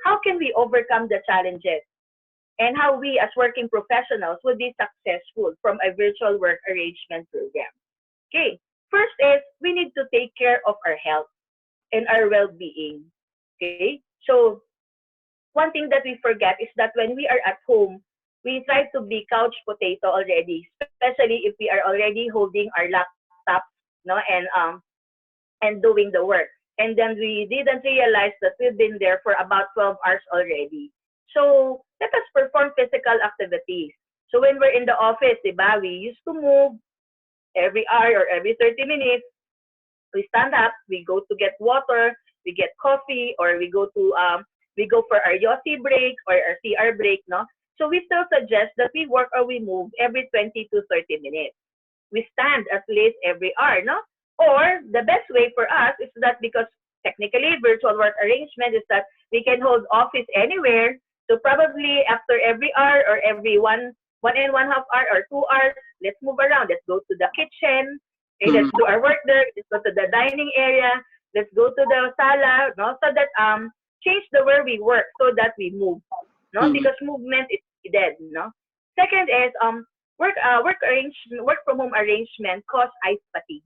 how can we overcome the challenges and how we as working professionals would be successful from a virtual work arrangement program? Okay, first is we need to take care of our health and our well-being. Okay, so one thing that we forget is that when we are at home, we try to be couch potato already, especially if we are already holding our laptop, and doing the work. And then we didn't realize that we've been there for about 12 hours already. So let us perform physical activities. So when we're in the office, diba, we used to move every hour or every 30 minutes. We stand up, we go to get water, we get coffee, or we go for our Yossi break or our CR break, no? So we still suggest that we work or we move every 20 to 30 minutes. We stand at least every hour, no? Or the best way for us is that because technically virtual work arrangement is that we can hold office anywhere. So probably after every hour or every one and one half hour or 2 hours, let's move around. Let's go to the kitchen. Okay, let's do our work there. Let's go to the dining area. Let's go to the sala, no? So that change the where we work so that we move, no? Because movement is needed, no? Second is work from home arrangement cause eye fatigue.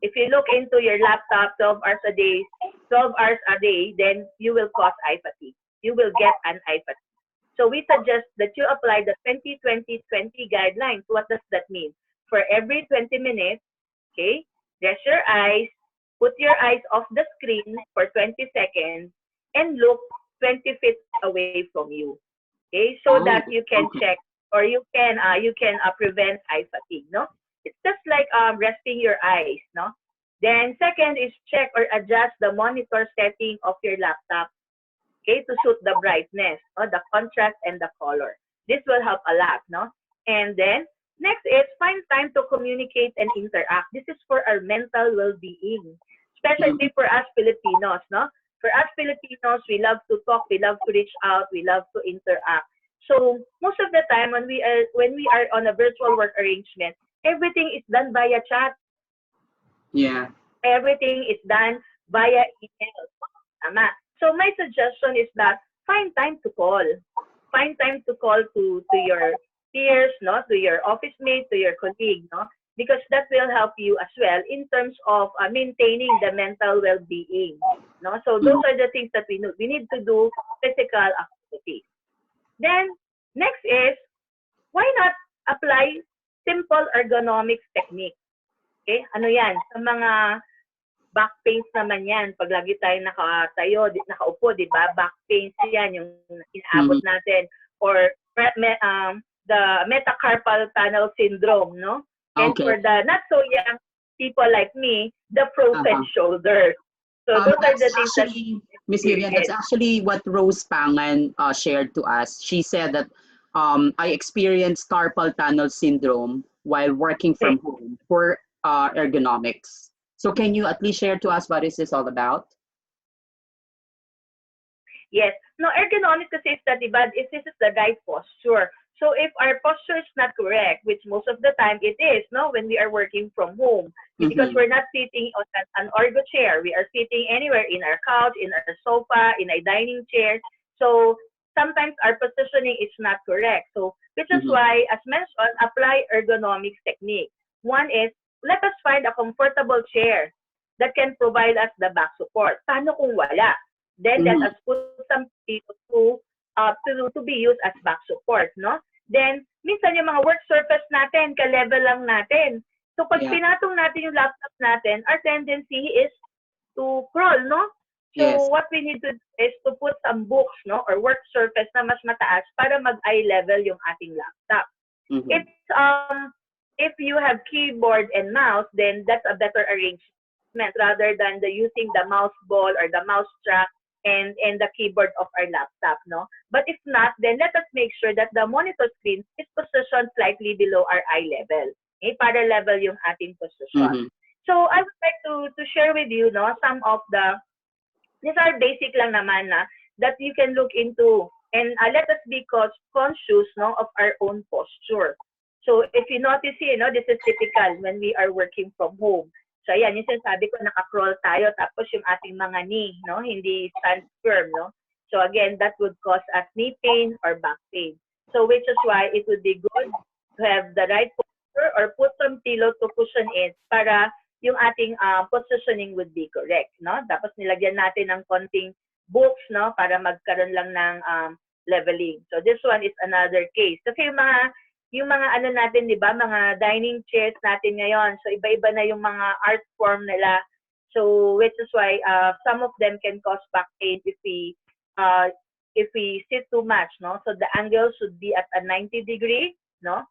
If you look into your laptop 12 hours a day, then you will cause eye fatigue. You will get an eye fatigue. So we suggest that you apply the 20-20-20 guidelines. What does that mean? For every 20 minutes, okay, rest your eyes, put your eyes off the screen for 20 seconds, and look 20 feet away from you. Okay, so that you can check or you can prevent eye fatigue. No, it's just like resting your eyes. No. Then second is check or adjust the monitor setting of your laptop. Okay, to suit the brightness, no, the contrast and the color. This will help a lot, no? And then next is find time to communicate and interact. This is for our mental well-being, especially for us Filipinos, no? For us Filipinos, we love to talk, we love to reach out, we love to interact. So most of the time when we are on a virtual work arrangement, everything is done via chat. Yeah. Everything is done via email. Tama. So my suggestion is that find time to call. Find time to call to your peers, no, to your office mates, to your colleague, no, because that will help you as well in terms of maintaining the mental well-being, no. So those are the things that we need. We need to do physical activities. Then next is why not apply simple ergonomics technique? Okay, ano yan? Sa mga back pains naman yan. Pag lagi tayo nakatayo, nakaupo, di ba? Back pains yan, yung inaabot natin. Or the metacarpal tunnel syndrome, no? And for the not so young people like me, the frozen shoulder. So those are the things that... Miss Vivian, that's actually what Rose Pangan shared to us. She said that I experienced carpal tunnel syndrome while working from home for ergonomics. So can you at least share to us what is this all about? Yes. No, ergonomics kasi is that, diba, if this is the right posture. So if our posture is not correct, which most of the time it is, no, when we are working from home, because we're not sitting on an ergo chair, we are sitting anywhere in our couch, in our sofa, in a dining chair. So sometimes our positioning is not correct. So which is why, as mentioned, apply ergonomics technique. One is, let us find a comfortable chair that can provide us the back support. Paano kung wala? Then let us put some people to be used as back support, no? Then minsan yung mga work surface natin, ka-level lang natin. So pag pinatong natin yung laptop natin, our tendency is to crawl, no? So what we need to do is to put some books, no, or work surface na mas mataas para mag-eye level yung ating laptop. It's if you have keyboard and mouse, then that's a better arrangement rather than using the mouse ball or the mouse track and the keyboard of our laptop, no? But if not, then let us make sure that the monitor screen is positioned slightly below our eye level. Okay? Para level yung ating position. So I would like to share with you, no, some of these are basic lang naman na that you can look into, and let us be conscious, no, of our own posture. So if you notice here, no, this is typical when we are working from home. So ayan, yung sinasabi ko, naka-crawl tayo, tapos yung ating mga knee, no, hindi stand firm, no. So again, that would cause us knee pain or back pain. So which is why it would be good to have the right posture or put some pillow to cushion it para yung ating positioning would be correct, no? Tapos nilagyan natin ng konting books, no, para magkaroon lang ng leveling. So this one is another case. Kasi yung mga ano natin, di ba, mga dining chairs natin ngayon. So iba-iba na yung mga art form nila. So which is why some of them can cause back pain if we sit too much, no? So the angle should be at a 90-degree, no?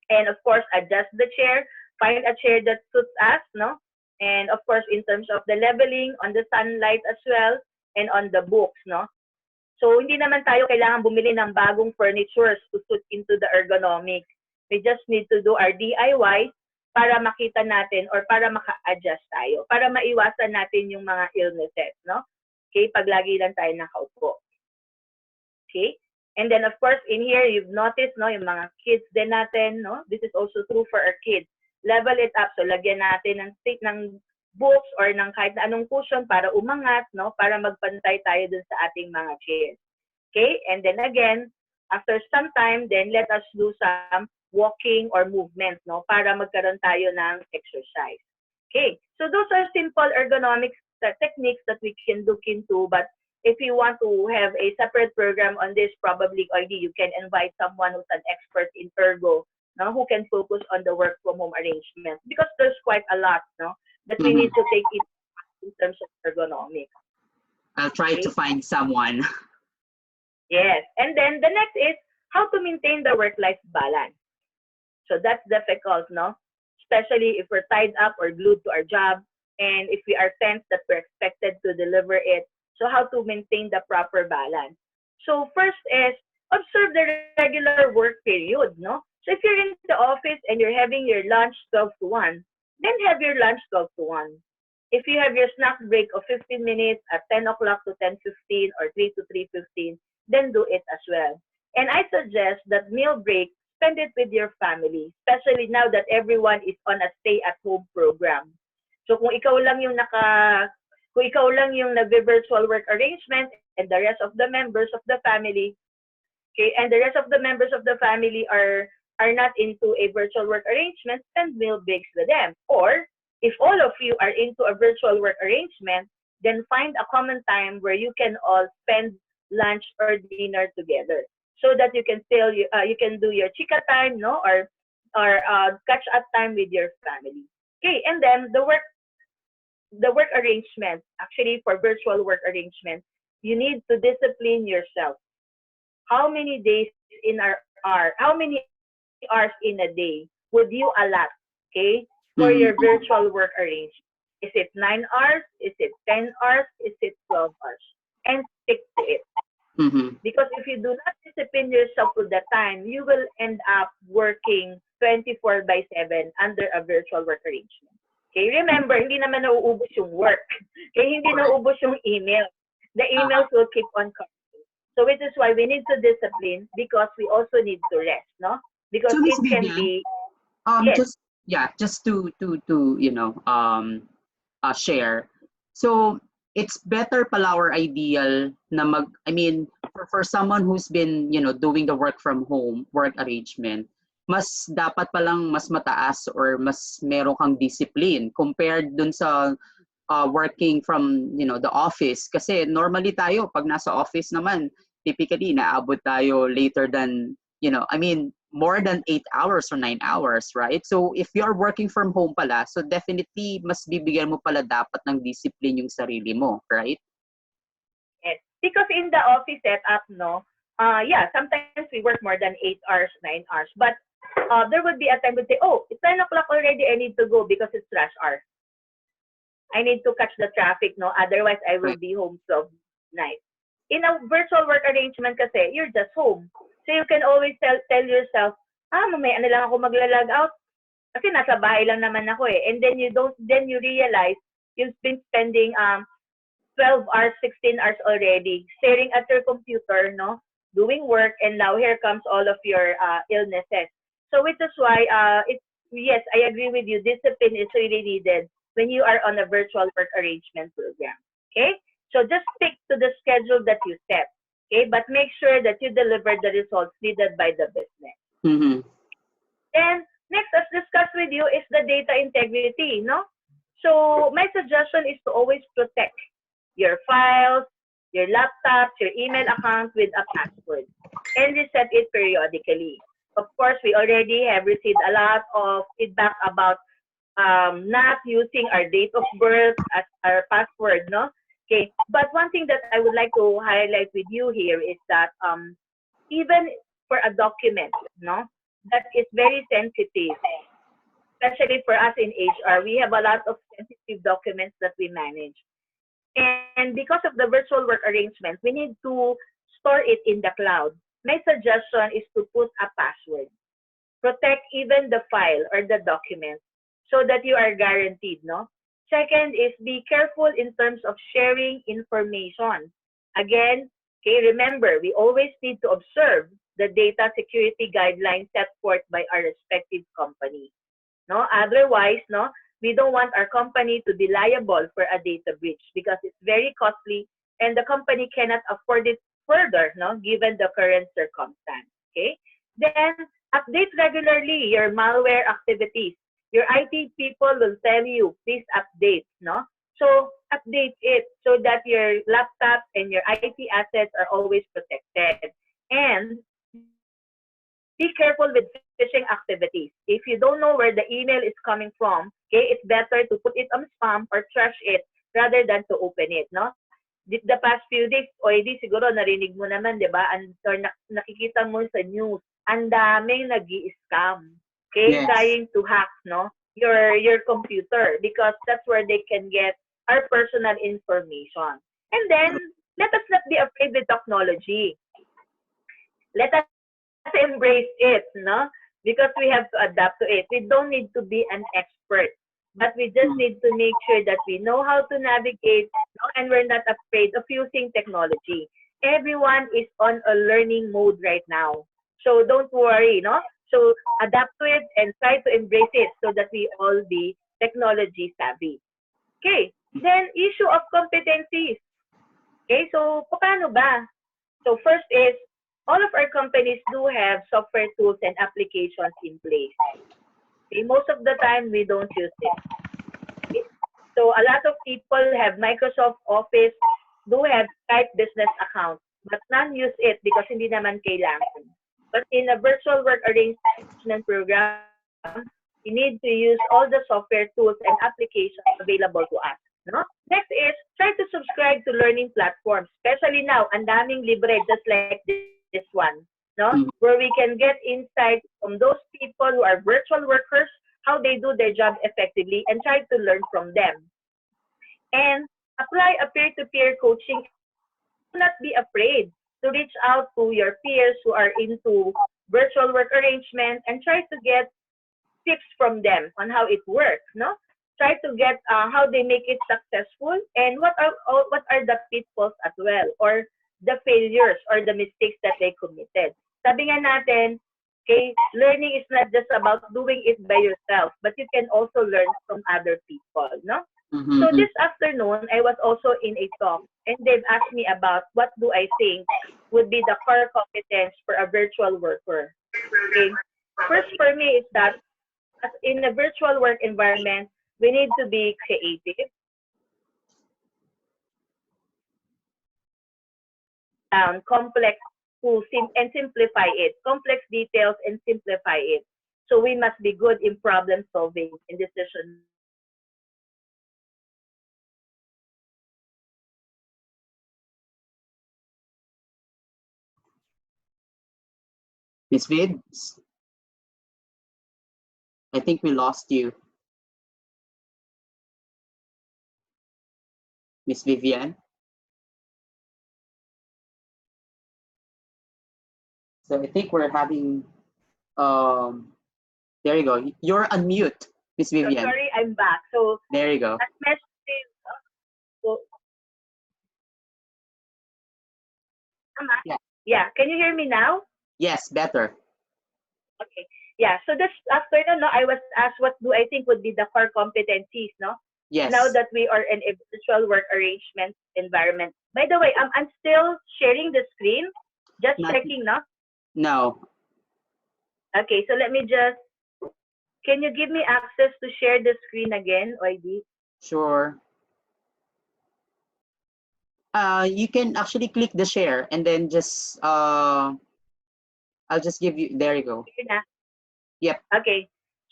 And of course, adjust the chair, find a chair that suits us, no? And of course, in terms of the leveling, on the sunlight as well, and on the books, no? So hindi naman tayo kailangan bumili ng bagong furnitures to suit into the ergonomics. We just need to do our DIY para makita natin or para maka-adjust tayo, para maiwasan natin yung mga illnesses, no? Okay, pag lagi lang tayo nakaupo. Okay? And then, of course, in here, you've noticed, no, yung mga kids din natin, no? This is also true for our kids. Level it up. So, lagyan natin ng stick, ng books, or ng kahit na anong cushion para umangat, no? Para magpantay tayo dun sa ating mga chairs. Okay? And then again, after some time, then let us do some walking or movement, no? Para magkaroon tayo ng exercise. Okay? So, those are simple ergonomics techniques that we can look into, but if you want to have a separate program on this, probably already you can invite someone who's an expert in ergo, no, who can focus on the work from home arrangement, because there's quite a lot, no, that we need to take in terms of ergonomics. I'll try to find someone. Yes, and then the next is how to maintain the work-life balance. So that's difficult, no, especially if we're tied up or glued to our job, and if we are tense that we're expected to deliver it. So how to maintain the proper balance. So first is observe the regular work period, no? So if you're in the office and you're having your lunch 12 to 1, then have your lunch 12 to 1. If you have your snack break of 15 minutes at 10 o'clock to 10:15 or 3 to 3:15, then do it as well. And I suggest that meal break, spend it with your family, especially now that everyone is on a stay-at-home program. So kung ikaw lang yung nag-virtual work arrangement and the rest of the members of the family, okay, and the rest of the members of the family are not into a virtual work arrangement, spend meal breaks with them. Or if all of you are into a virtual work arrangement, then find a common time where you can all spend lunch or dinner together, so that you can still you can do your chika time, no, or catch up time with your family. Okay, and then the work arrangement, actually for virtual work arrangement, you need to discipline yourself. How many days how many hours in a day would you allot, okay, for your virtual work arrangement? Is it 9 hours? Is it 10 hours? Is it 12 hours? And stick to it. Because if you do not discipline yourself with the time, you will end up working 24/7 under a virtual work arrangement. Okay, remember, hindi naman nauubos yung work. Okay, hindi nauubos yung email. The emails will keep on coming. So which is why we need to discipline, because we also need to rest, no? Because so, it can be just to share. So it's better pala our ideal na for someone who's been doing the work from home work arrangement, mas dapat palang mas mataas or mas meron kang discipline compared dun sa working from the office, kasi normally tayo pag nasa office naman typically naabot tayo later than more than 8 hours or 9 hours, right? So if you are working from home pala, so definitely mas bibigyan mo pala dapat ng discipline yung sarili mo, right? Yes. Because in the office setup, no, sometimes we work more than 8 hours, 9 hours. But there would be a time we say, oh, it's 10 o'clock already, I need to go because it's rush hour. I need to catch the traffic, no? Otherwise, I will be home 12 night. In a virtual work arrangement kasi, you're just home. So you can always tell yourself, mamaya na lang ako magla-log out. Kasi nasa bahay lang naman ako eh. And then you realize you've been spending 12 hours, 16 hours already staring at your computer, no? Doing work, and now here comes all of your illnesses. So which is why yes, I agree with you. Discipline is really needed when you are on a virtual work arrangement program. Okay? So just stick to the schedule that you set. Okay? But make sure that you deliver the results needed by the business. Mm-hmm. And next, as discussed with you, is the data integrity, no? So my suggestion is to always protect your files, your laptops, your email account with a password and reset it periodically. Of course, we already have received a lot of feedback about not using our date of birth as our password, no? Okay, but one thing that I would like to highlight with you here is that even for a document, no, that is very sensitive, especially for us in HR, we have a lot of sensitive documents that we manage. And because of the virtual work arrangement, we need to store it in the cloud. My suggestion is to put a password. Protect even the file or the document so that you are guaranteed, no? Second is be careful in terms of sharing information. Again, okay, remember, we always need to observe the data security guidelines set forth by our respective company. No, otherwise, no, we don't want our company to be liable for a data breach because it's very costly and the company cannot afford it further, no, given the current circumstance. Okay. Then update regularly your malware activities. Your IT people will tell you, please update, no? So update it so that your laptop and your IT assets are always protected. And be careful with phishing activities. If you don't know where the email is coming from, okay, it's better to put it on spam or trash it rather than to open it, no? The past few days, o edi siguro narinig mo naman, di ba? Or nakikita mo sa news, ang daming nag-i-scam. Okay, Yes. trying to hack, no, your computer because that's where they can get our personal information. And then let us not be afraid with technology. Let us embrace it, no? Because we have to adapt to it. We don't need to be an expert, but we just need to make sure that we know how to navigate, no? And we're not afraid of using technology. Everyone is on a learning mode right now. So don't worry, no? So adapt to it and try to embrace it so that we all be technology savvy. Okay. Then issue of competencies. Okay, so paano ba? So first is, all of our companies do have software tools and applications in place. Okay, most of the time, we don't use it. Okay? So a lot of people have Microsoft Office, do have Skype business account, but none use it because hindi naman kailangan. But in a virtual work arrangement program, we need to use all the software tools and applications available to us. No? Next is, try to subscribe to learning platforms, especially now, ang daming libre just like this one, no? Where we can get insight from those people who are virtual workers, how they do their job effectively, and try to learn from them. And apply a peer-to-peer coaching and do not be afraid to reach out to your peers who are into virtual work arrangement and try to get tips from them on how it works, no? Try to get how they make it successful and what are the pitfalls as well or the failures or the mistakes that they committed. Sabi nga natin, okay, learning is not just about doing it by yourself, but you can also learn from other people, no? So Mm-hmm. this afternoon, I was also in a talk and they've asked me about what do I think would be the core competence for a virtual worker. Okay. First for me is that as in a virtual work environment, we need to be creative, down complex and simplify it, complex details and simplify it. So we must be good in problem solving and decision making. And we must be creative in terms of communicating with other people. Okay, so Miss Vid, I think we lost you. Miss Vivian. So I think we're having, um, there you go. You're unmute, Miss so Vivian. sorry, I'm back. So There you go. as mentioned, so, Yeah. yeah, can you hear me now? Yes, better. Okay. Yeah. So this afternoon, no, I was asked what do I think would be the core competencies, no? now Yes. that we are in a virtual work arrangement environment. By the way, I'm still sharing the screen, just Not. checking now. No. Okay, so let me just, can you give me access to share the screen again, OID? Sure. You can actually click the share and then just I'll just give you. There you go. Here na. Yep. Okay.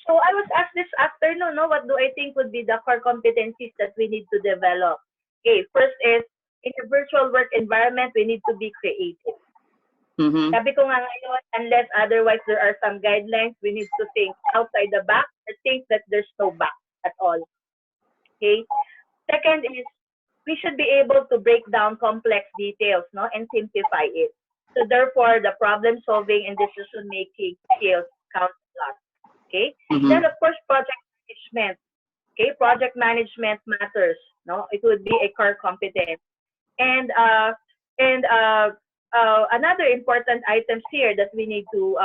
So I was asked this afternoon, no, what do I think would be the core competencies that we need to develop? Okay, first is in a virtual work environment, we need to be creative. Mm-hmm. Sabi ko nga ngayon, unless otherwise there are some guidelines, we need to think outside the box or think that there's no box at all. Okay? Second is we should be able to break down complex details, no, and simplify it. So therefore, the problem solving and decision making skills count a lot. Okay. Mm-hmm. Then of course, project management. Okay, project management matters. No, it would be a core competence. And another important items here that we need to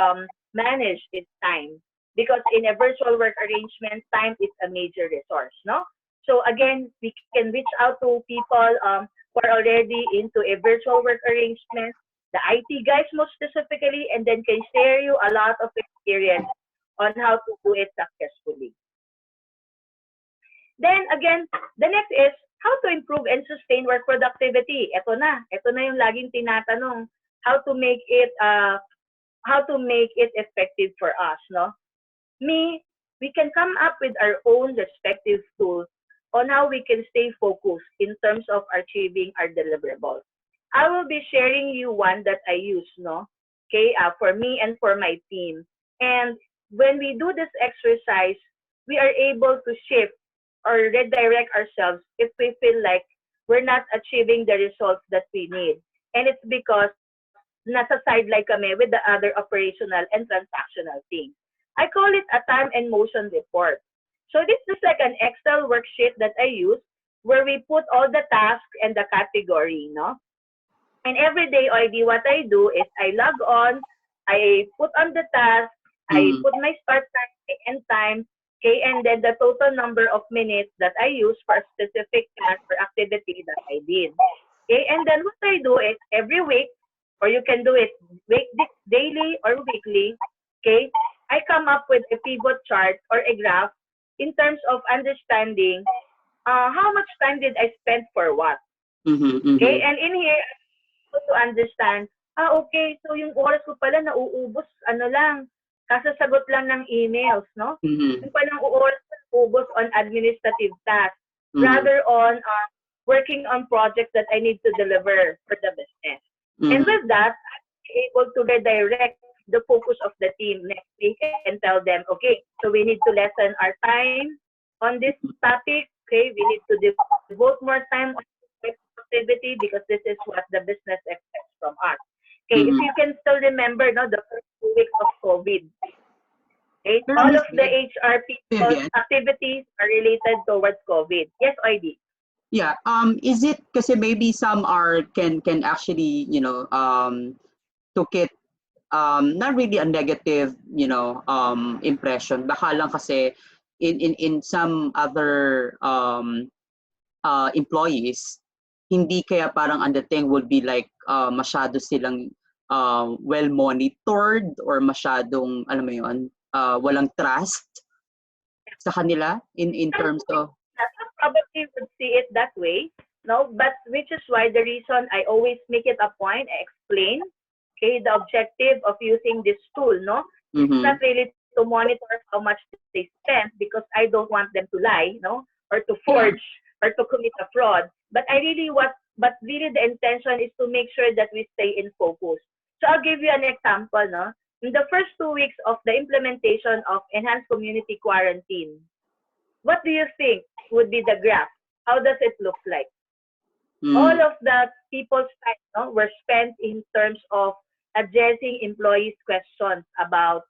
manage is time, because in a virtual work arrangement, time is a major resource. No, so again, we can reach out to people who are already into a virtual work arrangement, the IT guys most specifically, and then can share you a lot of experience on how to do it successfully. Then again, the next is how to improve and sustain work productivity. Ito na. Ito na yung laging tinatanong. How to make it effective for us, no? We can come up with our own respective tools on how we can stay focused in terms of achieving our deliverables. I will be sharing you one that I use, no? Okay, for me and for my team. And when we do this exercise, we are able to shift or redirect ourselves if we feel like we're not achieving the results that we need. And it's because nasa sideline kami with the other operational and transactional things. I call it a time and motion report. So this is like an Excel worksheet that I use where we put all the tasks and the category, no? And every day, OID, what I do is I log on, I put on the task, I Mm-hmm. put my start time, my end time, okay, and then the total number of minutes that I use for a specific task or activity that I did. Okay, and then what I do is every week, or you can do it daily or weekly, okay, I come up with a pivot chart or a graph in terms of understanding how much time did I spend for what. Mm-hmm. Okay, Mm-hmm. and in here, to understand, okay, so yung oras ko pala nauubos, ano lang, kasasagot lang ng emails, no? Mm-hmm. Yung palang oras ko nauubos on administrative tasks Mm-hmm. rather on working on projects that I need to deliver for the business. And Mm-hmm. with that, I'm able to redirect the focus of the team next week and tell them, okay, so we need to lessen our time on this topic. Okay, we need to devote more time on activity because this is what the business expects from us. Okay, if you Mm-hmm. can still remember, no, the first 2 weeks of COVID, okay, Pero all Miss of the HR people's Vivian, activities are related towards COVID. Yes, ID. yeah. Is it kasi maybe some are can actually took it not really a negative impression. Baka lang kasi in some other employees, hindi kaya parang ang dating would be like masyado silang well monitored or masyadong alam mo yon walang trust sa kanila in Some, terms of some probably would see it that way, no, but which is why the reason I always make it a point, I explain, okay, the objective of using this tool, no, it's mm-hmm, not really to monitor how much they spend because I don't want them to lie, no, or to yeah. forge or to commit a fraud. But but really the intention is to make sure that we stay in focus. So I'll give you an example, no. In the first 2 weeks of the implementation of enhanced community quarantine, what do you think would be the graph? How does it look like? All Mm, of the people's time, no, were spent in terms of addressing employees' questions about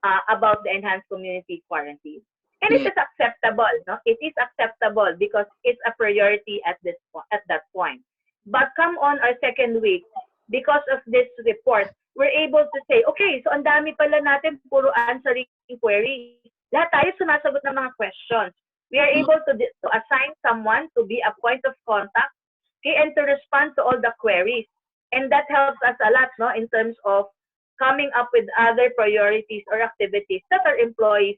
the enhanced community quarantine. And it yeah. is acceptable, no? It is acceptable because it's a priority at that point. But come on our second week, because of this report, we're able to say, okay, so ang dami pala natin puro answering queries. Lahat tayo sumasagot ng mga questions. we are able to assign someone to be a point of contact, okay, and to respond to all the queries. And that helps us a lot, no, in terms of coming up with other priorities or activities that our employees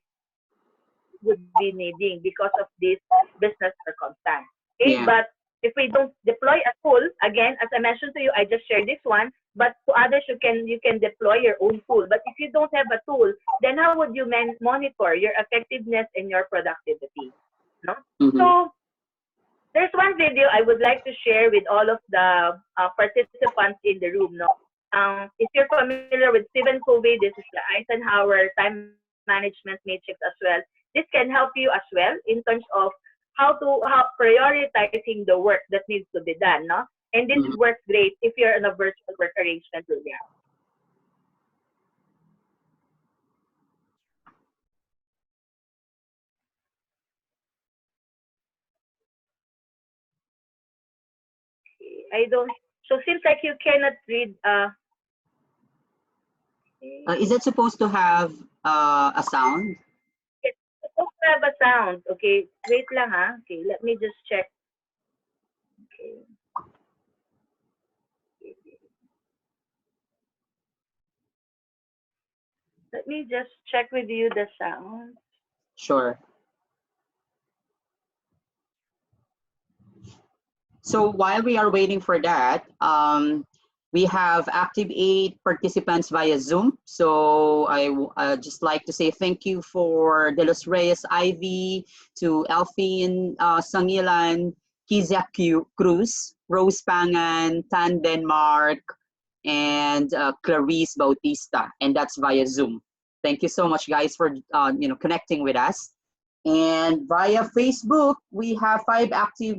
would be needing because of this business circumstance. Okay, Yeah. but if we don't deploy a tool, again, as I mentioned to you, I just shared this one, but to others you can deploy your own tool. But if you don't have a tool, then how would you monitor your effectiveness and your productivity? No? Mm-hmm. So there's one video I would like to share with all of the participants in the room. No, if you're familiar with Stephen Covey, this is the Eisenhower time management matrix as well. This can help you as well in terms of how prioritizing the work that needs to be done. No, and this Mm-hmm. works great if you're in a virtual work arrangement program. I don't. So seems like you cannot read. Is it supposed to have a sound? It's supposed to have a sound. Okay, wait lang ha. Okay, let me just check. Okay. Let me just check with you the sound. Sure. So while we are waiting for that, we have active 8 participants via Zoom. So I just like to say thank you for De Los Reyes Ivy, to Elfine Sangilan, Kizia Cruz, Rose Pangan, Tan Denmark, and Clarice Bautista, and that's via Zoom. Thank you so much, guys, for connecting with us. And via Facebook, we have 5 active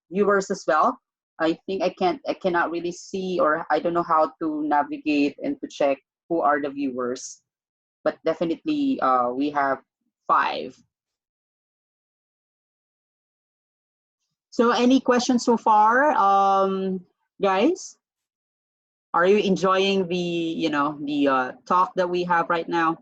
viewers as well. I think I cannot really see, or I don't know how to navigate and to check who are the viewers, but definitely we have 5. So any questions so far, guys? Are you enjoying the talk that we have right now?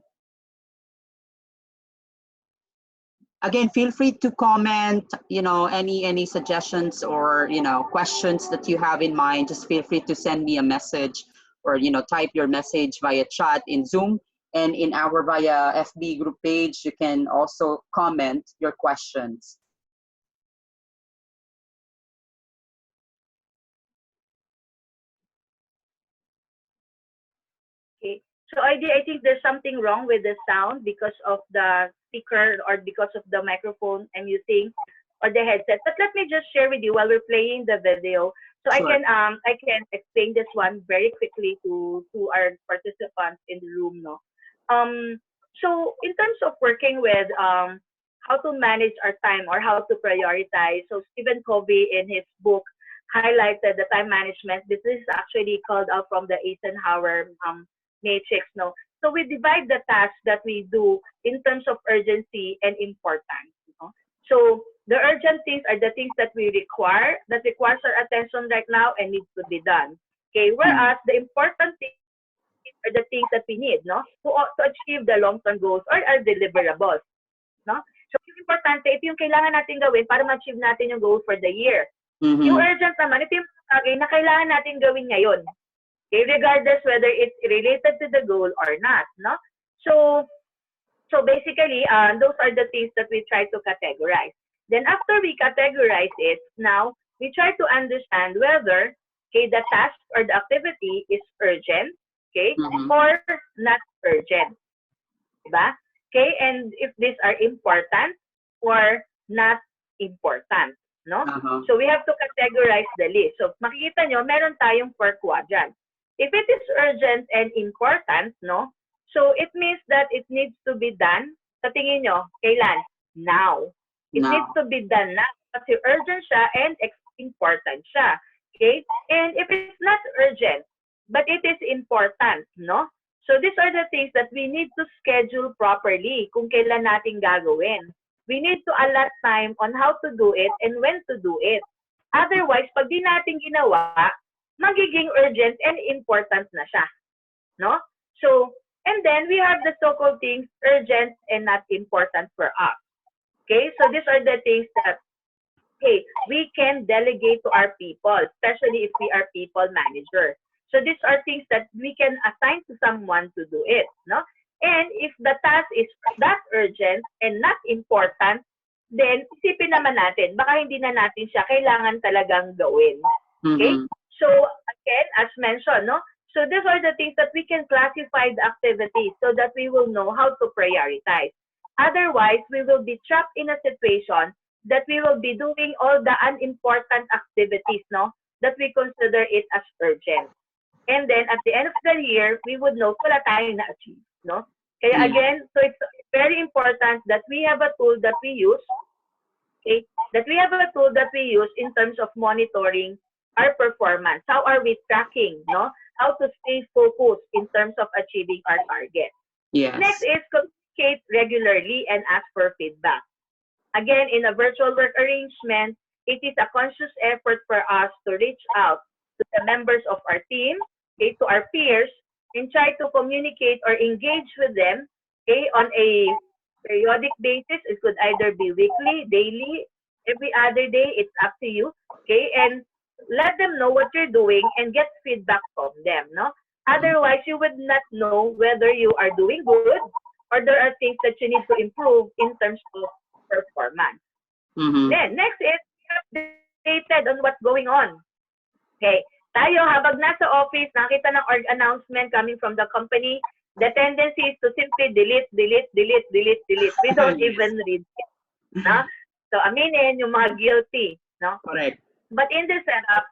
Again, feel free to comment, any suggestions or, questions that you have in mind. Just feel free to send me a message or, type your message via chat in Zoom, and in our via FB group page, you can also comment your questions. Okay. So I think there's something wrong with the sound because of the speaker or because of the microphone I'm using or the headset. But let me just share with you while we're playing the video. So I Sure. can explain this one very quickly to our participants in the room. No. Um. So in terms of working with how to manage our time or how to prioritize. So Stephen Covey in his book highlighted the time management. This is actually called out from the Eisenhower matrix. No, so we divide the tasks that we do in terms of urgency and importance. No? So the urgent things are the things that we require, that requires our attention right now and needs to be done. Okay, Mm. whereas the important things are the things that we need, no, to achieve the long-term goals or our deliverables, no. So yung importante, ito yung kailangan natin gawin para ma-achieve natin yung goal for the year. Yung Mm-hmm. urgent naman, ito yung bagay na kailangan natin gawin ngayon. Okay, regardless whether it's related to the goal or not, no? So, so basically, those are the things that we try to categorize. Then after we categorize it, now we try to understand whether, okay, the task or the activity is urgent, okay, Mm-hmm. or not urgent, diba? Okay, and if these are important or not important, no? Uh-huh. So we have to categorize the list. So makikita nyo, meron tayong 4 quadrants. If it is urgent and important, no? So it means that it needs to be done. Sa tingin nyo, kailan? Now. It needs Now. to be done now. Kasi urgent siya and important siya. Okay? And if it's not urgent, but it is important, no? So these are the things that we need to schedule properly kung kailan natin gagawin. We need to allot time on how to do it and when to do it. Otherwise, pag di natin ginawa, magiging urgent and important na siya. No? So, and then we have the so-called things urgent and not important for us. Okay, so these are the things that, hey, we can delegate to our people, especially if we are people manager. So these are things that we can assign to someone to do it, no? And if the task is that urgent and not important, then isipin naman natin, baka hindi na natin siya kailangan talagang gawin. Okay? Mm-hmm. So again, as mentioned, no? So these are the things that we can classify the activities so that we will know how to prioritize. Otherwise, we will be trapped in a situation that we will be doing all the unimportant activities, no? That we consider it as urgent. And then at the end of the year, we would know wala tayong na-achieve, no? Kaya Yeah. again, so it's very important that we have a tool that we use, okay? That we have a tool that we use in terms of monitoring our performance. How are we tracking, no? How to stay focused in terms of achieving our target. Next Yes. is communicate regularly and ask for feedback. Again, in a virtual work arrangement, it is a conscious effort for us to reach out to the members of our team, okay, to our peers, and try to communicate or engage with them, okay, on a periodic basis. It could either be weekly, daily, every other day. It's up to you, okay, and let them know what you're doing and get feedback from them, no? Otherwise, you would not know whether you are doing good or there are things that you need to improve in terms of performance. Mm-hmm. Then, next is be updated on what's going on. Okay. Tayo, habang nasa office, nakita ng org announcement coming from the company, the tendency is to simply delete, delete, delete, delete, delete. We don't Yes. even read it. No? So, aminin yung mga guilty. No? Correct. But in the setup,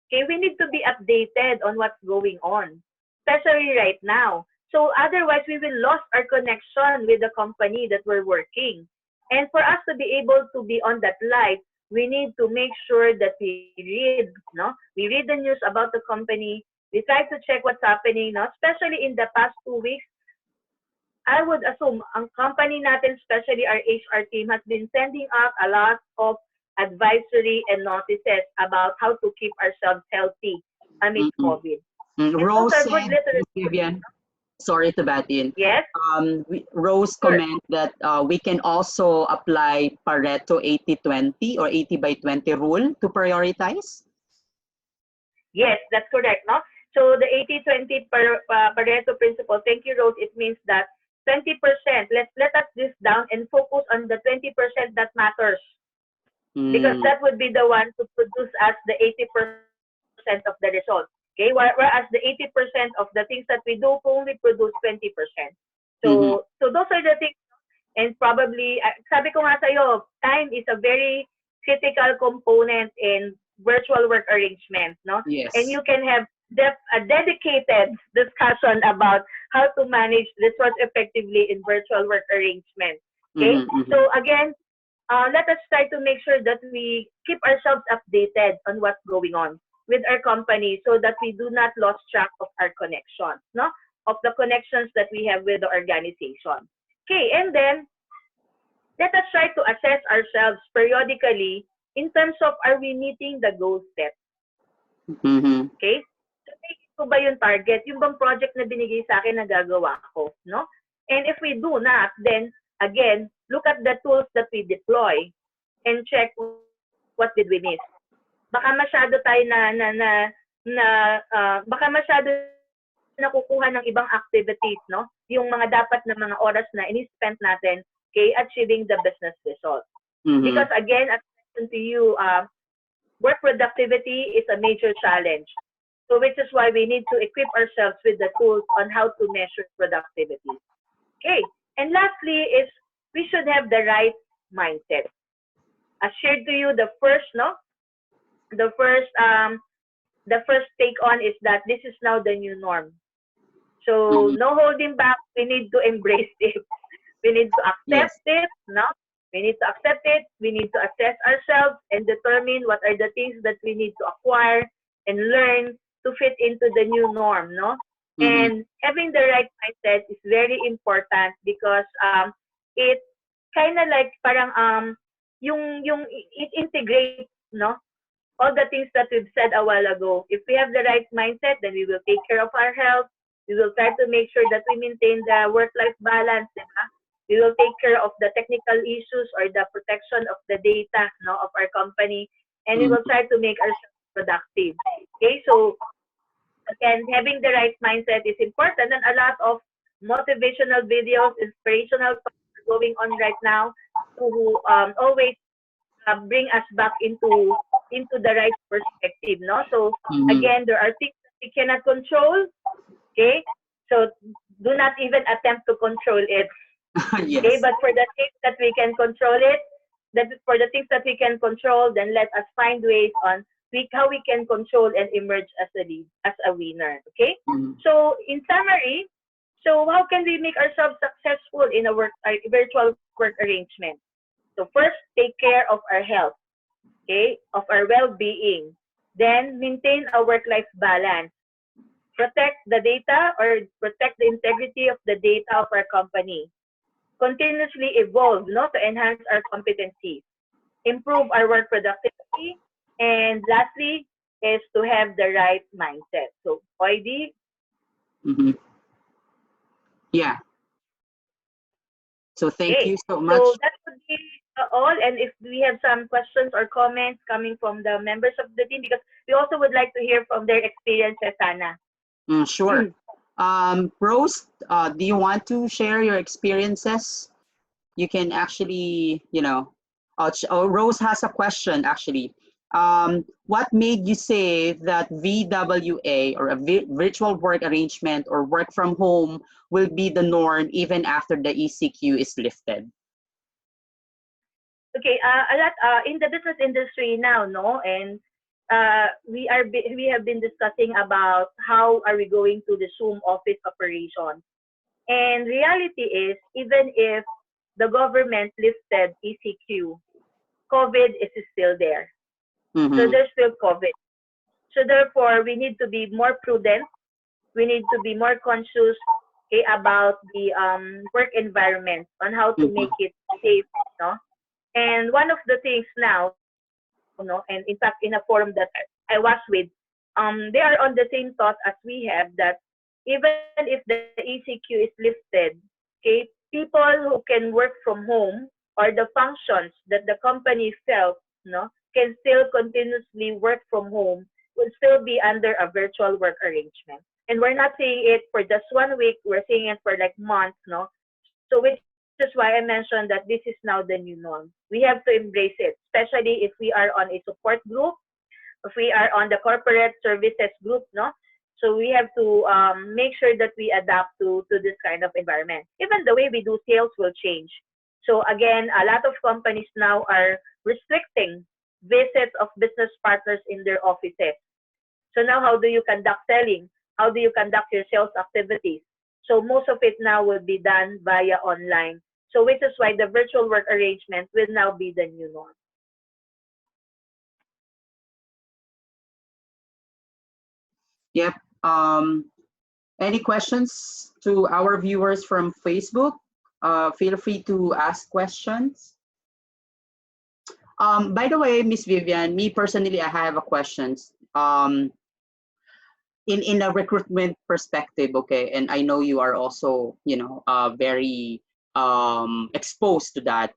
okay, we need to be updated on what's going on, especially right now. So otherwise, we will lose our connection with the company that we're working. And for us to be able to be on that live, we need to make sure that we read, no? We read the news about the company. We try to check what's happening, no? Especially in the past 2 weeks, I would assume ang company natin, especially our HR team, has been sending out a lot of advisory and notices about how to keep ourselves healthy amidst Mm-mm. COVID. And those Rose are good said, literacy. Vivian, sorry to bat in. Yes? Rose Sure. comment that we can also apply Pareto 80-20 or 80 by 20 rule to prioritize. Yes, that's correct, no? So the 80-20 Pareto principle, thank you, Rose. It means that 20%, let us this down and focus on the 20% that matters. Because Mm. that would be the one to produce us the 80% of the result. Okay, whereas the 80% of the things that we do only produce 20%. Mm-hmm. So those are the things, and probably, sabi ko nga sa'yo, time is a very critical component in virtual work arrangements, no? And Yes. you can have a dedicated discussion about how to manage this work effectively in virtual work arrangements. Okay, Mm-hmm. Mm-hmm. so again, let us try to make sure that we keep ourselves updated on what's going on with our company so that we do not lose track of our connections, no? Of the connections that we have with the organization. Okay, and then let us try to assess ourselves periodically in terms of are we meeting the goal set. Mm-hmm. Okay? So, ko ba yung target? Yung bang project na binigay sa akin na gagawa ko, no? And if we do not, then again, look at the tools that we deploy and check what did we miss. Baka masyado tayo baka masyado nakukuha ng ibang activities, no? Yung mga dapat na mga oras na ini-spend natin kay achieving the business result. Because Mm-hmm. again, as I mentioned to you, work productivity is a major challenge. So which is why we need to equip ourselves with the tools on how to measure productivity. Okay. And lastly is we should have the right mindset. As shared to you, the first, no? The first take on is that this is now the new norm. So Mm-hmm. no holding back. We need to embrace it. We need to accept Yes. it, no? We need to accept it. We need to assess ourselves and determine what are the things that we need to acquire and learn to fit into the new norm, no? Mm-hmm. And having the right mindset is very important because it kind of like parang yung it integrates, no? All the things that we've said a while ago. If we have the right mindset, then we will take care of our health. We will try to make sure that we maintain the work-life balance, diba? We will take care of the technical issues or the protection of the data, no, of our company, and we will try to make ourselves productive. Okay, so again, having the right mindset is important, and a lot of motivational videos, inspirational talks are going on right now to always bring us back into the right perspective, no? So Mm-hmm. again, there are things that we cannot control. Okay, so do not even attempt to control it. Okay, Yes. but for the things that we can control it, that is for the things that we can control, then let us find ways on how we can control and emerge as a lead, as a winner. Okay, Mm-hmm. so in summary, so how can we make ourselves successful in a virtual work arrangement? So first, take care of our health, okay, of our well-being. Then maintain a work-life balance. Protect the data or protect the integrity of the data of our company. Continuously evolve, no, to enhance our competencies. Improve our work productivity. And lastly, is to have the right mindset. So, Oidi, Mm-hmm. Yeah. So thank okay. you so So much. that would be all. And if we have some questions or comments coming from the members of the team, because we also would like to hear from their experiences, Sana. Sure. Rose, do you want to share your experiences? You can actually, Rose has a question actually. What made you say that VWA or a virtual work arrangement or work from home will be the norm even after the ECQ is lifted? Okay, a lot in the business industry now, no, and we have been discussing about how are we going to resume office operations. And reality is, even if the government lifted ECQ, COVID is still there. So Mm-hmm. there's still COVID. So therefore, we need to be more prudent. We need to be more conscious, okay, about the work environment on how to Mm-hmm. make it safe, no. And one of the things now, no, and in fact, in a forum that I was with, they are on the same thought as we have that even if the ECQ is lifted, okay, people who can work from home or the functions that the company felt, no, can still continuously work from home will still be under a virtual work arrangement. And we're not seeing it for just 1 week, we're seeing it for like months, no? So which is why I mentioned that this is now the new norm. We have to embrace it, especially if we are on a support group, if we are on the corporate services group, no? So we have to make sure that we adapt to this kind of environment. Even the way we do sales will change. So again, a lot of companies now are restricting visits of business partners in their offices. So now how do you conduct selling? How do you conduct your sales activities? So most of it now will be done via online. So which is why the virtual work arrangement will now be the new norm. Yep. Any questions to our viewers from Facebook? Feel free to ask questions. By the way, Miss Vivian, me personally, I have a question. In a recruitment perspective, okay, and I know you are also, very exposed to that.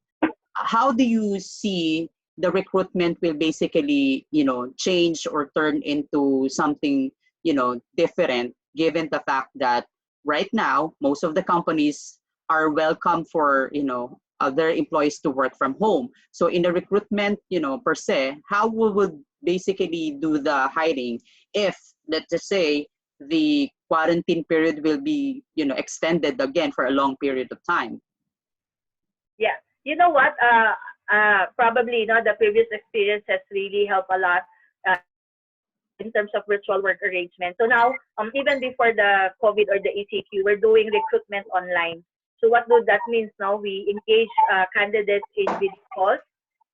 How do you see the recruitment will basically, change or turn into something, different, given the fact that right now most of the companies are welcome for, their employees to work from home. So in the recruitment, per se, how we would basically do the hiring if, let's just say, the quarantine period will be, extended again for a long period of time? Yeah. You know what? Probably, the previous experience has really helped a lot in terms of virtual work arrangement. So now, even before the COVID or the ECQ, we're doing recruitment online. So what do that means now? We engage candidates in video calls.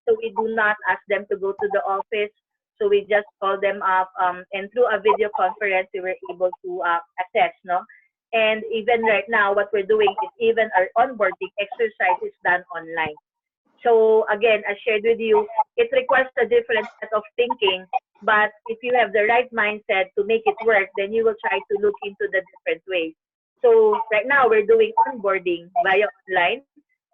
So we do not ask them to go to the office. So we just call them up, and through a video conference, we were able to assess, no? And even right now, what we're doing is even our onboarding exercise is done online. So again, as shared with you, it requires a different set of thinking. But if you have the right mindset to make it work, then you will try to look into the different ways. So right now we're doing onboarding via online.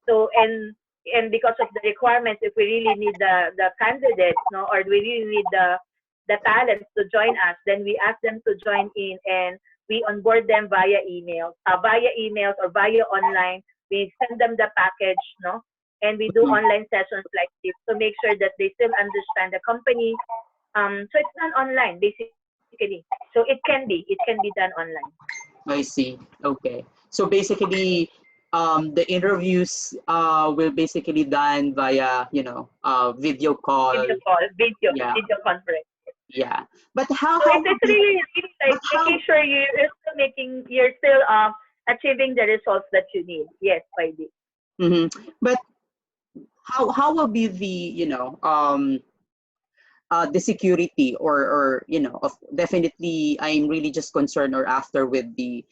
So and because of the requirements, if we really need the candidates, no, or we really need the talents to join us, then we ask them to join in, and we onboard them via emails or via online. We send them the package, no, and we do Mhm. online sessions like this to make sure that they still understand the company. So it's done online basically. So it can be done online. I see. Okay. So basically, the interviews will basically done via, video call. Video call, Yeah, video conference. yeah. But So it's really really like but making how, sure you're still achieving the results that you need. Yes, YD. mhm. But how will be the security, or of definitely, I'm really just concerned or after with the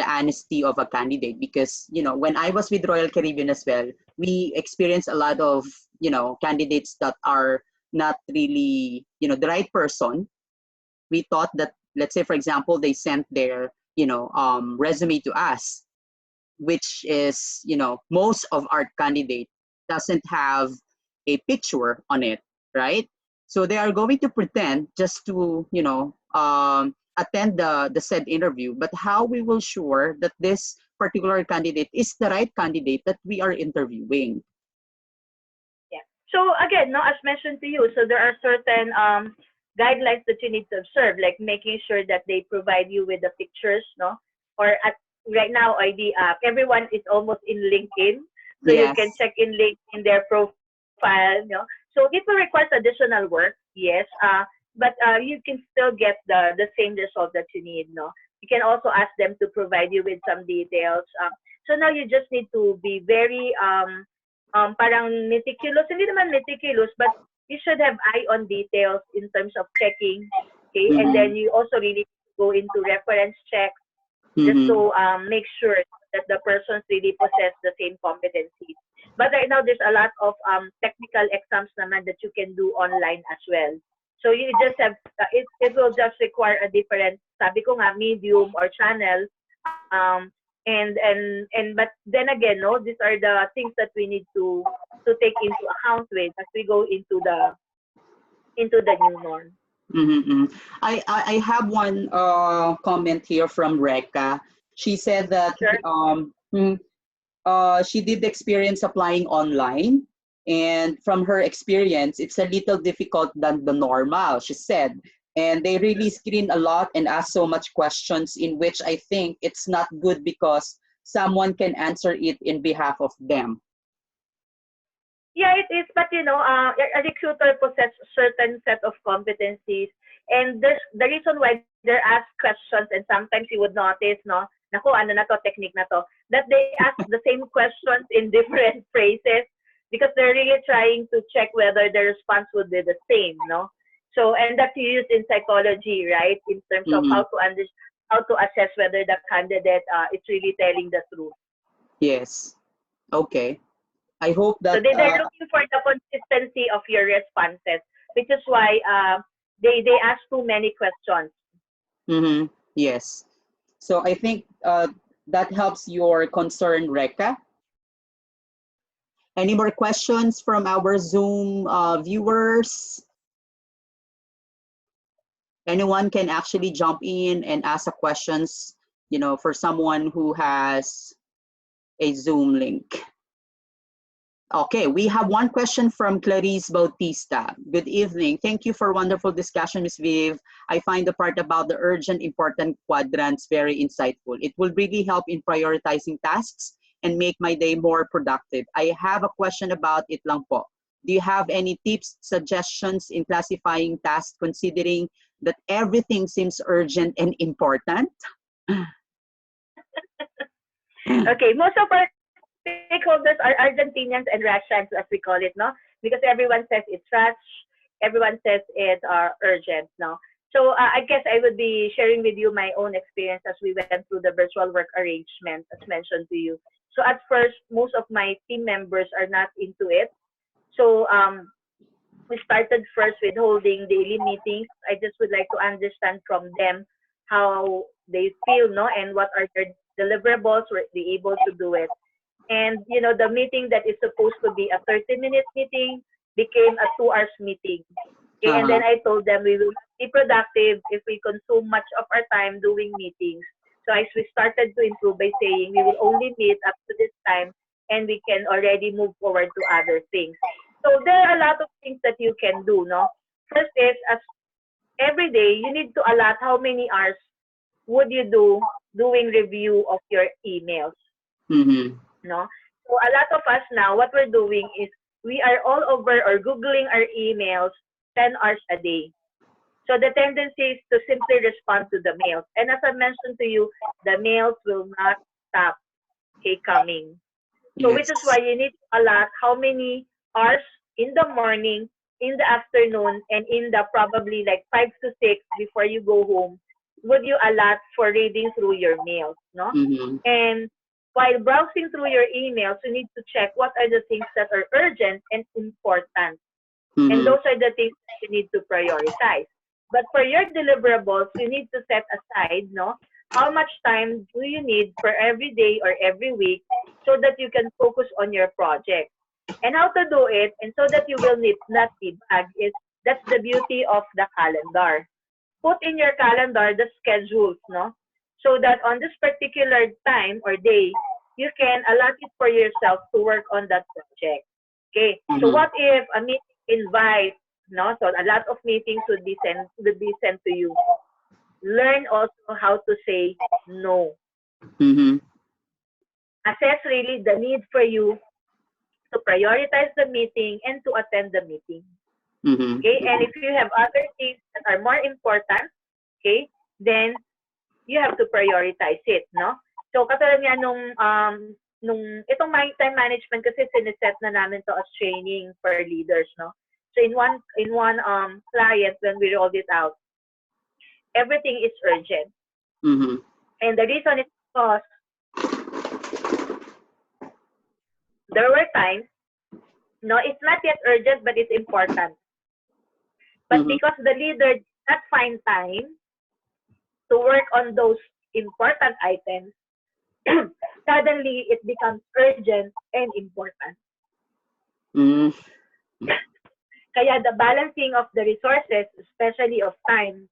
honesty of a candidate, because when I was with Royal Caribbean as well, we experienced a lot of candidates that are not really the right person. We thought that, let's say for example, they sent their resume to us, which is most of our candidate doesn't have a picture on it, right? So they are going to pretend just to attend the said interview. But how we will sure that this particular candidate is the right candidate that we are interviewing? Yeah. So again, no, as mentioned to you, so there are certain guidelines that you need to observe, like making sure that they provide you with the pictures, no, or at right now, ID everyone is almost in LinkedIn, so you can Yes. check in link in their profile, so it will require additional work, yes, but you can still get the same result that you need, no. You can also ask them to provide you with some details. So now you just need to be very parang meticulous, hindi naman meticulous, but you should have eye on details in terms of checking, okay? And Mm-hmm. then you also really go into reference checks just Mm-hmm. to make sure that the persons really possess the same competencies. But right now, there's a lot of technical exams naman that you can do online as well. So you just have, it will just require a different, sabi ko nga, medium or channel. And but then again, no, these are the things that we need to take into account with as we go into the new norm. Mm-hmm. I have one comment here from Reka. She said that Sure. she did experience applying online, and from her experience, it's a little difficult than the normal, she said. And they really screen a lot and ask so much questions, in which I think it's not good because someone can answer it in behalf of them. Yeah, it is, but a recruiter possesses certain set of competencies, and there's the reason why they're asked questions, and sometimes you would notice, no, naku, ano na to, technique na to, that they ask the same questions in different phrases because they're really trying to check whether the response would be the same, no? So, and that's used in psychology, right, in terms of Mm-hmm. how to assess whether the candidate is really telling the truth. Yes. Okay. I hope So that. they're looking for the consistency of your responses, which is why they ask too many questions. Mm-hmm. Yes. So I think that helps your concern, Reka. Any more questions from our Zoom viewers? Anyone can actually jump in and ask a questions, for someone who has a Zoom link. Okay, we have one question from Clarice Bautista. Good evening. Thank you for wonderful discussion, Ms. Viv. I find the part about the urgent, important quadrants very insightful. It will really help in prioritizing tasks and make my day more productive. I have a question about it lang po. Do you have any tips, suggestions in classifying tasks considering that everything seems urgent and important? Okay, most of our stakeholders are Argentinians and Russians, as we call it, no? Because everyone says it's rush, everyone says it's urgent, no? So I guess I would be sharing with you my own experience as we went through the virtual work arrangement, as mentioned to you. So at first, most of my team members are not into it. So we started first with holding daily meetings. I just would like to understand from them how they feel, no, and what are their deliverables. Were they able to do it? And, the meeting that is supposed to be a 30-minute meeting became a 2 hours meeting. Okay, and then Uh-huh. I told them we will be productive if we consume much of our time doing meetings. So as we started to improve by saying we will only meet up to this time and we can already move forward to other things. So there are a lot of things that you can do, no? First is, as every day, you need to allot how many hours would you do doing review of your emails, Mm-hmm. no? So a lot of us now, what we're doing is we are all over or Googling our emails 10 hours a day. So the tendency is to simply respond to the mails. And as I mentioned to you, the mails will not stop, okay, coming. So which is why Yes. you need to allot how many hours in the morning, in the afternoon, and in the probably like 5 to 6 before you go home, would you allot for reading through your mails, no? Mm-hmm. And while browsing through your emails, you need to check what are the things that are urgent and important. And Mm-hmm. those are the things that you need to prioritize. But for your deliverables, you need to set aside, no, how much time do you need for every day or every week so that you can focus on your project. And how to do it, and so that you will need not debug, is that's the beauty of the calendar. Put in your calendar the schedules, no, so that on this particular time or day, you can allot it for yourself to work on that project. Okay. So Mm-hmm. what if a meeting invite, no? So a lot of meetings would be sent to you. Learn also how to say no. Mm-hmm. Assess really the need for you to prioritize the meeting and to attend the meeting. Okay? And Mm-hmm. if you have other things that are more important, okay, then you have to prioritize it, no? So katulad nga nung itong time management kasi siniset na namin to as training for leaders, no? So in one client when we rolled it out, everything is urgent. Mm-hmm. And the reason is because there were times, no, it's not yet urgent but it's important. But Mm-hmm. because the leader did not find time to work on those important items, suddenly it becomes urgent and important. Mm-hmm. Kaya the balancing of the resources, especially of time,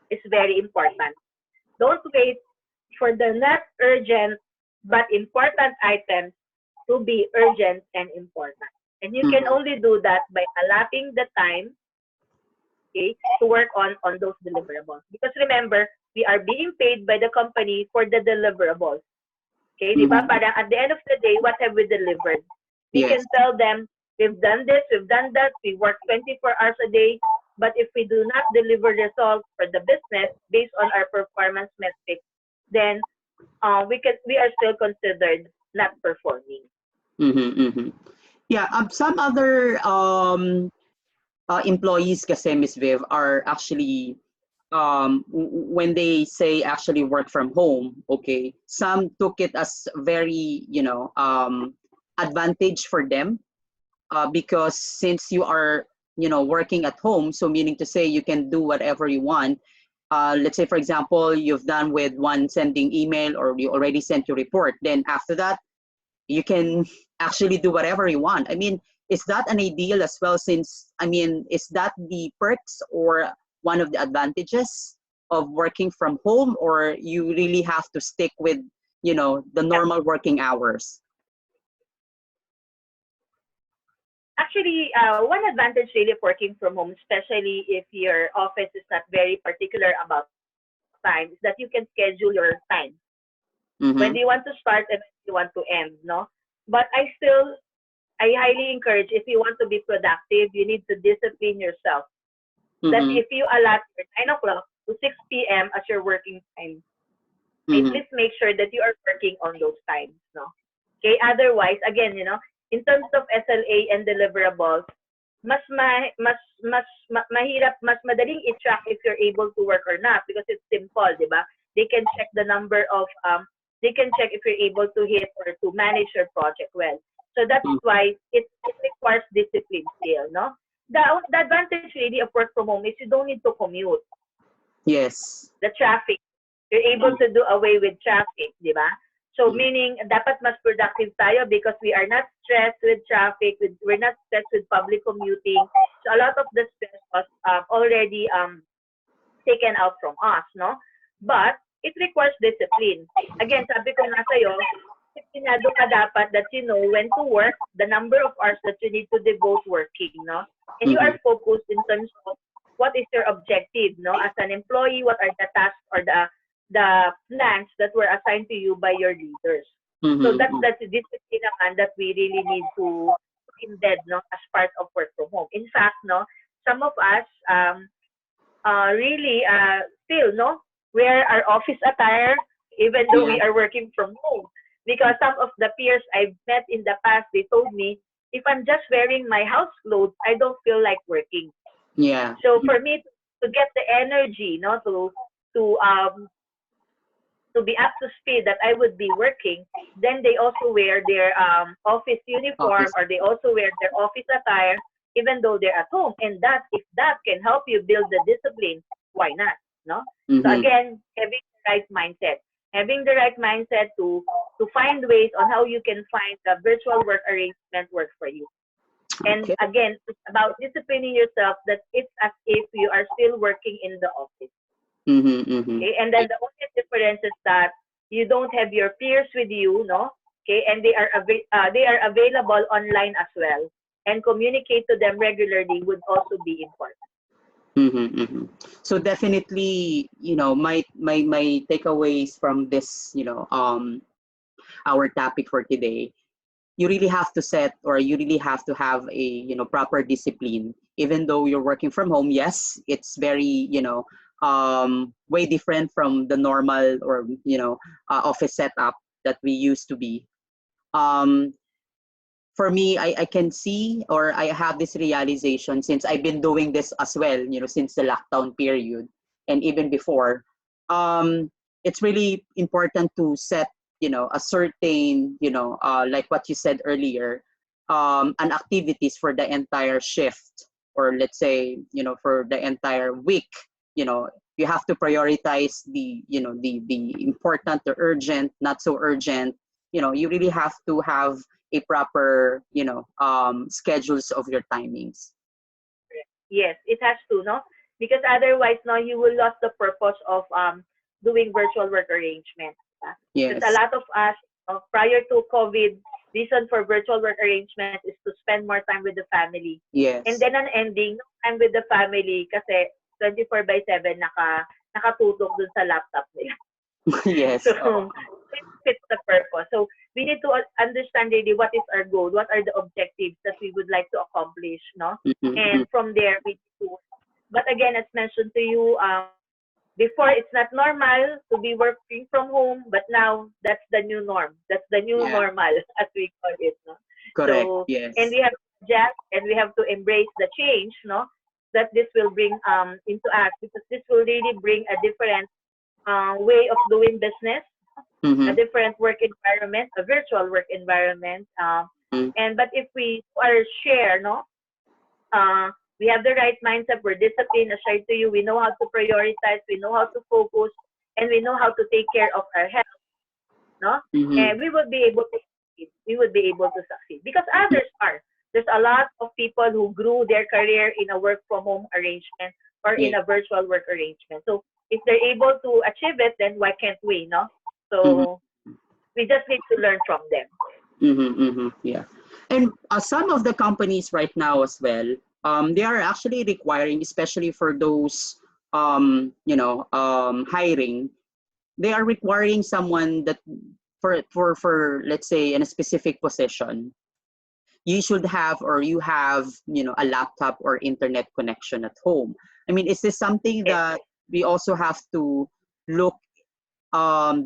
is very important. Don't wait for the not urgent but important items to be urgent and important. And you can Mm-hmm. only do that by allotting the time, okay, to work on those deliverables. Because remember, we are being paid by the company for the deliverables. Okay, di ba? Mm-hmm. Parang at the end of the day, what have we delivered? We Yes. can tell them, we've done this, we've done that, we work 24 hours a day, but if we do not deliver results for the business based on our performance metrics, then we are still considered not performing. Mm-hmm. Mm-hmm. Yeah. Some other employees kasi, Miss Viv, are actually when they say actually work from home, okay, some took it as very, advantage for them, because since you are, working at home, so meaning to say you can do whatever you want. Let's say, for example, you've done with one sending email or you already sent your report. Then after that, you can actually do whatever you want. I mean, is that an ideal as well? Since, I mean, is that the perks or one of the advantages of working from home, or you really have to stick with, the Yeah. normal working hours? Actually, one advantage really of working from home, especially if your office is not very particular about time, is that you can schedule your time. When do you Mm-hmm. want to start and when do you want to end, no? But I highly encourage, if you want to be productive, you need to discipline yourself. That Mm-hmm. if you allot your 9 o'clock to 6 p.m. as your working time, okay, Mm-hmm. please make sure that you are working on those times, no? Okay, otherwise, again, in terms of SLA and deliverables, mas madaling i-track if you're able to work or not because it's simple, di ba? They can check the number of they can check if you're able to hit or to manage your project well. So that's why it requires discipline still, no? The advantage really of work from home is you don't need to commute. Yes. The traffic, you're able to do away with traffic, di ba? So meaning dapat mas productive tayo because we are not stressed with traffic, we're not stressed with public commuting. So a lot of the stress was already taken out from us, no? But it requires discipline. Again, sabi ko nga sa'yo, disciplinado ka dapat that you know when to work, the number of hours that you need to devote working, no? And you are focused in terms of what is your objective, no? As an employee, what are the tasks or the plans that were assigned to you by your leaders. So that's the discipline naman that we really need to embed, no, as part of work from home. In fact, no, some of us really still no wear our office attire even though we are working from home, because some of the peers I've met in the past, they told me if I'm just wearing my house clothes, I don't feel like working. Yeah. So for me to get the energy, no, to um to be up to speed that I would be working, then they also wear their office uniform Office. or they also wear their office attire even though they're at home. And that if that can help you build the discipline, why not? No? So again, having the right mindset. Having the right mindset to find ways on how you can find the virtual work arrangement work for you. And Okay. again, it's about disciplining yourself that it's as if you are still working in the office. Okay, and then the only difference is that you don't have your peers with you, no? Okay, and they are available online as well, and communicate to them regularly would also be important. So definitely, my takeaways from this, our topic for today, you really have to set, or you really have to have a, proper discipline. Even though you're working from home, yes, it's very, way different from the normal, or office setup that we used to be. um for me, I can see, or I have this realization since I've been doing this as well, since the lockdown period and even before. It's really important to set, a certain, like what you said earlier, an activities for the entire shift, or let's say, for the entire week. You know, you have to prioritize the, the important, the urgent, not so urgent. You really have to have a proper, schedules of your timings. Yes, it has to, no? Because otherwise, no, you will lose the purpose of doing virtual work arrangements. Because a Yes, lot of us, prior to COVID, reason for virtual work arrangements is to spend more time with the family. And yes, then an ending, no time with the family kasi 24 by 7 nakatutok dun sa laptop nila. yes. So it fits the purpose. So we need to understand really what is our goal, what are the objectives that we would like to accomplish, no? And from there we need to. But again, as mentioned to you, before it's not normal to be working from home, but now that's the new norm. That's the new Yeah, normal, as we call it, no? correct. So and Yes. we have to adjust and we have to embrace the change, no? That this will bring into us, because this will really bring a different way of doing business, a Mm-hmm. different work environment, a virtual work environment. Mm-hmm. And but if we are share, no, we have the right mindset, we're disciplined, as shared to you, we know how to prioritize, we know how to focus, and we know how to take care of our health, no, Mm-hmm. and we will be able to succeed. We would be able to succeed because others are. There's a lot of people who grew their career in a work from home arrangement or Yeah. in a virtual work arrangement. So if they're able to achieve it, then why can't we, no? Mm-hmm. So we just need to learn from them. Mm-hmm. Mm-hmm. Yeah. And some of the companies right now as well, they are actually requiring, especially for those, hiring, they are requiring someone that for let's say in a specific position, you should have, or you have, a laptop or internet connection at home. I mean, is this something Yes. that we also have to look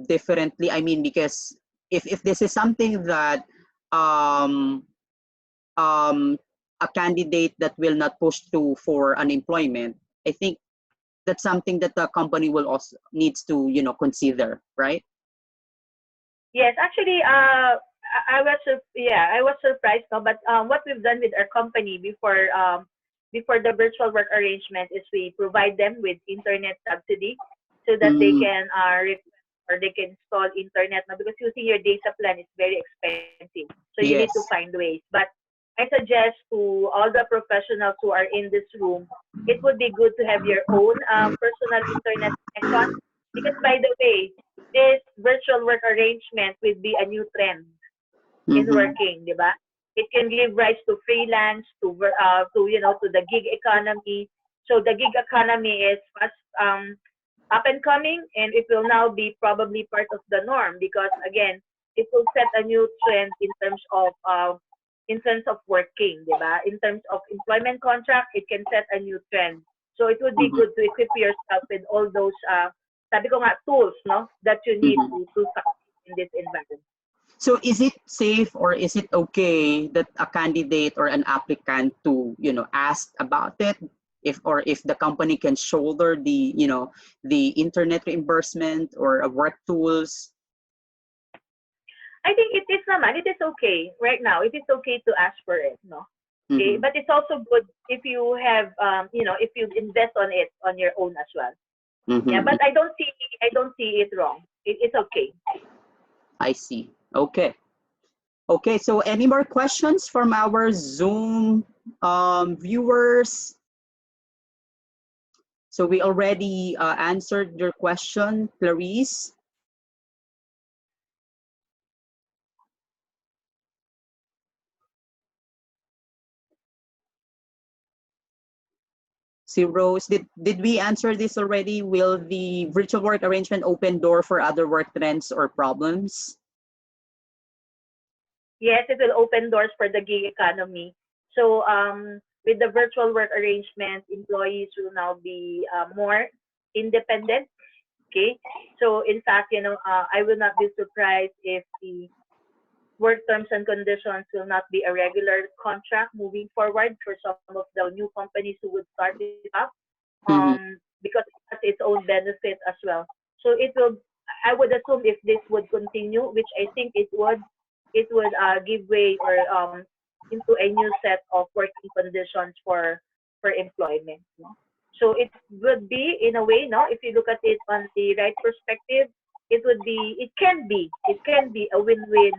differently? I mean, because if this is something that um um a candidate that will not push through for unemployment, I think that's something that the company will also needs to, consider, right? Yes, actually, I was surprised, no. But what we've done with our company before the virtual work arrangement is we provide them with internet subsidy so that they Mm, can request or they can install internet now because using your data plan is very expensive. So you need to Yes. find ways. But I suggest to all the professionals who are in this room, it would be good to have your own personal internet connection because, by the way, this virtual work arrangement would be a new trend in Mm-hmm. working, di ba? It can give rise to freelance, to to the gig economy. So the gig economy is fast up and coming, and it will now be probably part of the norm because again, it will set a new trend in terms of working, di ba? In terms of employment contract, it can set a new trend. So it would be Mm-hmm. good to equip yourself with all those sabi ko nga, tools, no, that you need Mm-hmm. to succeed in this environment. So is it safe or is it okay that a candidate or an applicant to, ask about it? If the company can shoulder the internet reimbursement or work tools? I think it is naman, it is okay right now. It is okay to ask for it, no? Okay, Mm-hmm. but it's also good if you have, if you invest on it on your own as well. Yeah, Mm-hmm. but I don't see it wrong. It's okay. I see. Okay. Okay, so any more questions from our Zoom viewers? So we already answered your question, Clarice. See, Rose, did we answer this already? Will the virtual work arrangement open door for other work trends or problems? Yes, it will open doors for the gig economy. So with the virtual work arrangement, employees will now be more independent. Okay, so in fact, I will not be surprised if the work terms and conditions will not be a regular contract moving forward for some of the new companies who would start it up, Mm-hmm. because it has its own benefit as well. So it will, I would assume if this would continue, which I think it would give way or into a new set of working conditions for employment. No? So it would be in a way, no, if you look at it on the right perspective, it can be a win-win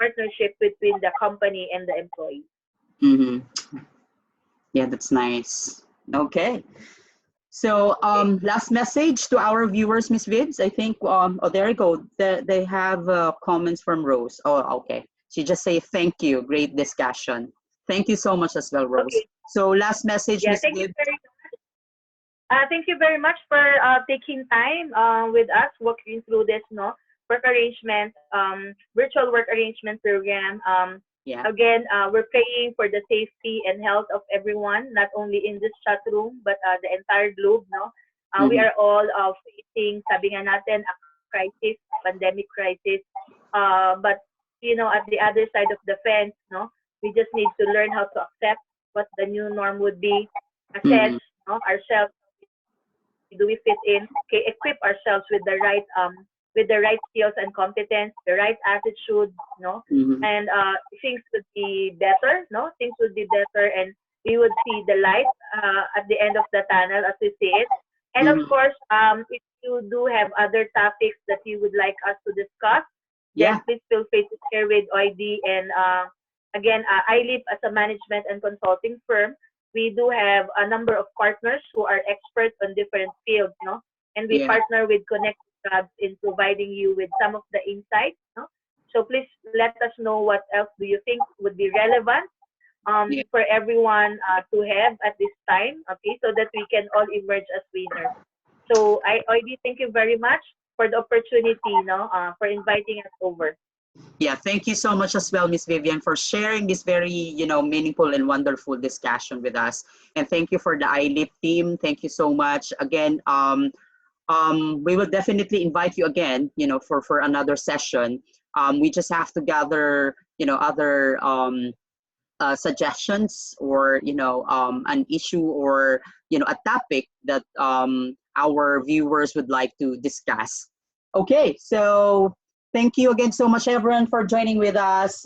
partnership between the company and the employee. Mm-hmm. Yeah, that's nice. Okay. So Okay. last message to our viewers, Miss Vids. I think, oh, there you go. They have comments from Rose. Oh, okay. She just say thank you. Great discussion. Thank you so much as well, Rose. Okay. So last message, Yeah. Miss Vids. Thank you very much for taking time with us, walking through this work arrangement, virtual work arrangement program. Yeah. Again, we're praying for the safety and health of everyone, not only in this chat room, but the entire globe. No, we Mm-hmm. are all facing, sabi nga natin, a crisis, pandemic crisis. But at the other side of the fence, no, we just need to learn how to accept what the new norm would be, assess Mm-hmm. ourselves, do we fit in? Okay, equip ourselves with the right skills and competence, the right attitude, Mm-hmm. and things would be better, things would be better, and we would see the light at the end of the tunnel as we see it. And of Mm-hmm. course, if you do have other topics that you would like us to discuss, then Yeah. please feel free to share with OID. And again, I live as a management and consulting firm. We do have a number of partners who are experts on different fields, and we Yeah. partner with ConnectoJobs in providing you with some of the insights, So please let us know what else do you think would be relevant Yeah. for everyone to have at this time, okay, so that we can all emerge as winners. So I already thank you very much for the opportunity, for inviting us over. Yeah, thank you so much as well, Miss Vivian, for sharing this very, meaningful and wonderful discussion with us. And thank you for the iLeap team. Thank you so much. Again, we will definitely invite you again, for another session. We just have to gather, other suggestions or, an issue or, a topic that our viewers would like to discuss. Okay, so thank you again so much, everyone, for joining with us.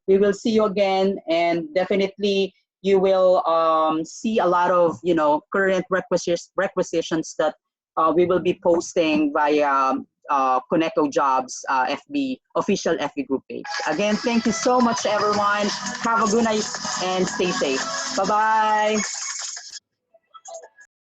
We will see you again, and definitely you will see a lot of, current requisitions that we will be posting via ConnectoJobs FB official FB group page. Again, thank you so much, everyone. Have a good night and stay safe. Bye bye.